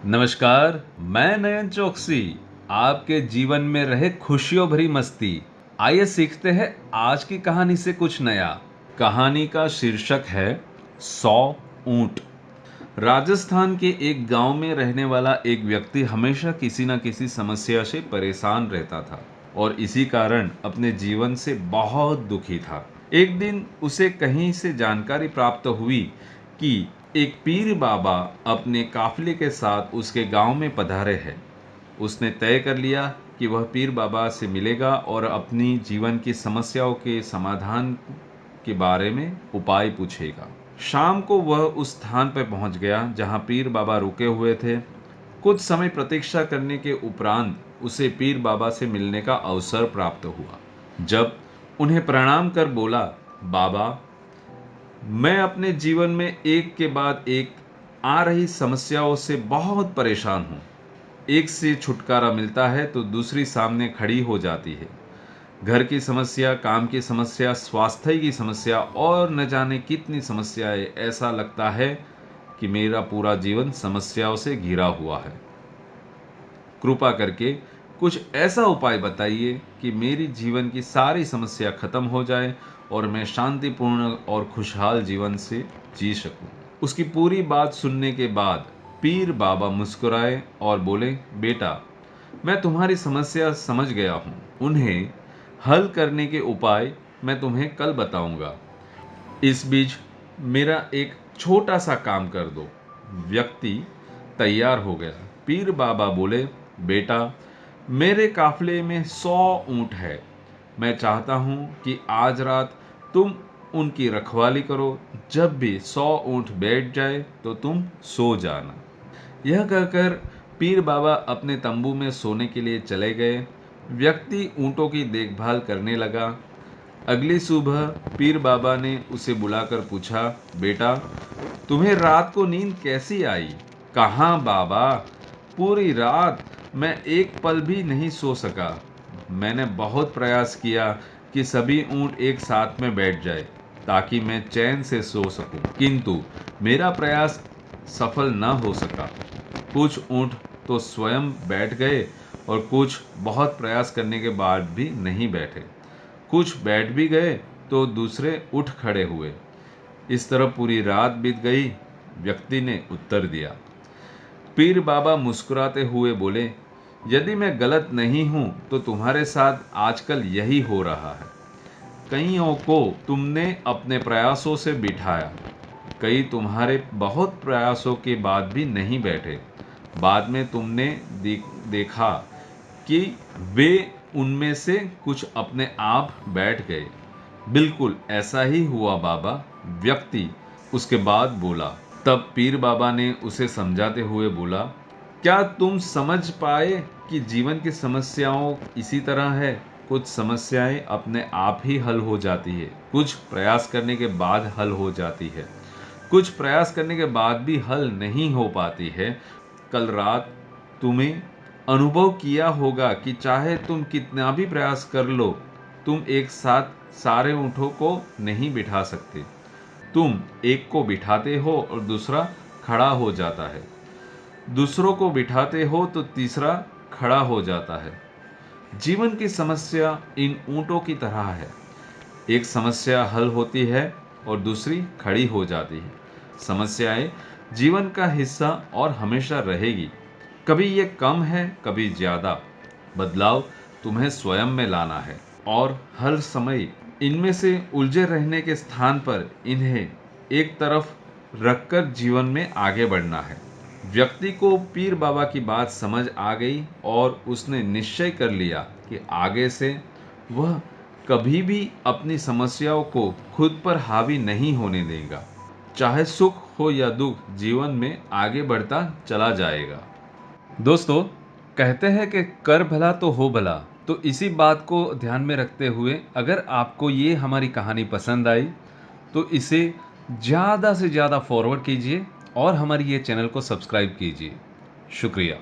नमस्कार। मैं नयन चौकसी आपके जीवन में रहे खुशियों भरी मस्ती। आइए सीखते हैं आज की कहानी से कुछ नया। कहानी का शीर्षक है 100 ऊंट। राजस्थान के एक गांव में रहने वाला एक व्यक्ति हमेशा किसी न किसी समस्या से परेशान रहता था और इसी कारण अपने जीवन से बहुत दुखी था। एक दिन उसे कहीं से जानकारी प्राप्त हुई कि एक पीर बाबा अपने काफिले के साथ उसके गांव में पधारे हैं। उसने तय कर लिया कि वह पीर बाबा से मिलेगा और अपनी जीवन की समस्याओं के समाधान के बारे में उपाय पूछेगा। शाम को वह उस स्थान पर पहुंच गया जहां पीर बाबा रुके हुए थे। कुछ समय प्रतीक्षा करने के उपरांत उसे पीर बाबा से मिलने का अवसर प्राप्त हुआ। जब उन्हें प्रणाम कर बोला, बाबा, मैं अपने जीवन में एक के बाद एक आ रही समस्याओं से बहुत परेशान हूं। एक से छुटकारा मिलता है तो दूसरी सामने खड़ी हो जाती है। घर की समस्या, काम की समस्या, स्वास्थ्य की समस्या और न जाने कितनी समस्याएं। ऐसा लगता है कि मेरा पूरा जीवन समस्याओं से घिरा हुआ है। कृपा करके कुछ ऐसा उपाय बताइए कि मेरी जीवन की सारी समस्या खत्म हो जाए और मैं शांतिपूर्ण और खुशहाल जीवन से जी सकूं। उसकी पूरी बात सुनने के बाद पीर बाबा मुस्कुराए और बोले, बेटा, मैं तुम्हारी समस्या समझ गया हूं। उन्हें हल करने के उपाय मैं तुम्हें कल बताऊंगा। इस बीच मेरा एक छोटा सा काम कर दो। व्यक्ति तैयार हो गया। पीर बाबा बोले, बेटा, मेरे काफिले में 100 ऊंट है। मैं चाहता हूं कि आज रात तुम उनकी रखवाली करो। जब भी 100 ऊंट बैठ जाए तो तुम सो जाना। यह कहकर पीर बाबा अपने तंबू में सोने के लिए चले गए। व्यक्ति ऊंटों की देखभाल करने लगा। अगली सुबह पीर बाबा ने उसे बुलाकर पूछा, बेटा, तुम्हें रात को नींद कैसी आई? कहाँ बाबा, पूरी रात मैं एक पल भी नहीं सो सका। मैंने बहुत प्रयास किया कि सभी ऊंट एक साथ में बैठ जाए ताकि मैं चैन से सो सकूं, किंतु मेरा प्रयास सफल न हो सका। कुछ ऊंट तो स्वयं बैठ गए और कुछ बहुत प्रयास करने के बाद भी नहीं बैठे। कुछ बैठ भी गए तो दूसरे उठ खड़े हुए। इस तरह पूरी रात बीत गई। व्यक्ति ने उत्तर दिया। पीर बाबा मुस्कुराते हुए बोले, यदि मैं गलत नहीं हूं तो तुम्हारे साथ आजकल यही हो रहा है। कईयों को तुमने अपने प्रयासों से बिठाया। कई तुम्हारे बहुत प्रयासों के बाद भी नहीं बैठे। बाद में तुमने देखा कि वे उनमें से कुछ अपने आप बैठ गए। बिल्कुल ऐसा ही हुआ बाबा, व्यक्ति उसके बाद बोला। तब पीर बाबा ने उसे समझाते हुए बोला, क्या तुम समझ पाए कि जीवन की समस्याओं इसी तरह है? कुछ समस्याएं अपने आप ही हल हो जाती है, कुछ प्रयास करने के बाद हल हो जाती है, कुछ प्रयास करने के बाद भी हल नहीं हो पाती है। कल रात तुम्हें अनुभव किया होगा कि चाहे तुम कितना भी प्रयास कर लो, तुम एक साथ सारे ऊँटों को नहीं बिठा सकते। तुम एक को बिठाते हो और दूसरा खड़ा हो जाता है। दूसरों को बिठाते हो तो तीसरा खड़ा हो जाता है। जीवन की समस्या इन ऊँटों की तरह है। एक समस्या हल होती है और दूसरी खड़ी हो जाती है। समस्याएं जीवन का हिस्सा और हमेशा रहेगी। कभी ये कम है, कभी ज्यादा। बदलाव तुम्हें स्वयं में लाना है और हर समय इनमें से उलझे रहने के स्थान पर इन्हें एक तरफ रखकर जीवन में आगे बढ़ना है। व्यक्ति को पीर बाबा की बात समझ आ गई और उसने निश्चय कर लिया कि आगे से वह कभी भी अपनी समस्याओं को खुद पर हावी नहीं होने देगा। चाहे सुख हो या दुख, जीवन में आगे बढ़ता चला जाएगा। दोस्तों, कहते हैं कि कर भला तो हो भला। तो इसी बात को ध्यान में रखते हुए अगर आपको ये हमारी कहानी पसंद आई तो इसे ज़्यादा से ज़्यादा फॉरवर्ड कीजिए और हमारी ये चैनल को सब्सक्राइब कीजिए। शुक्रिया।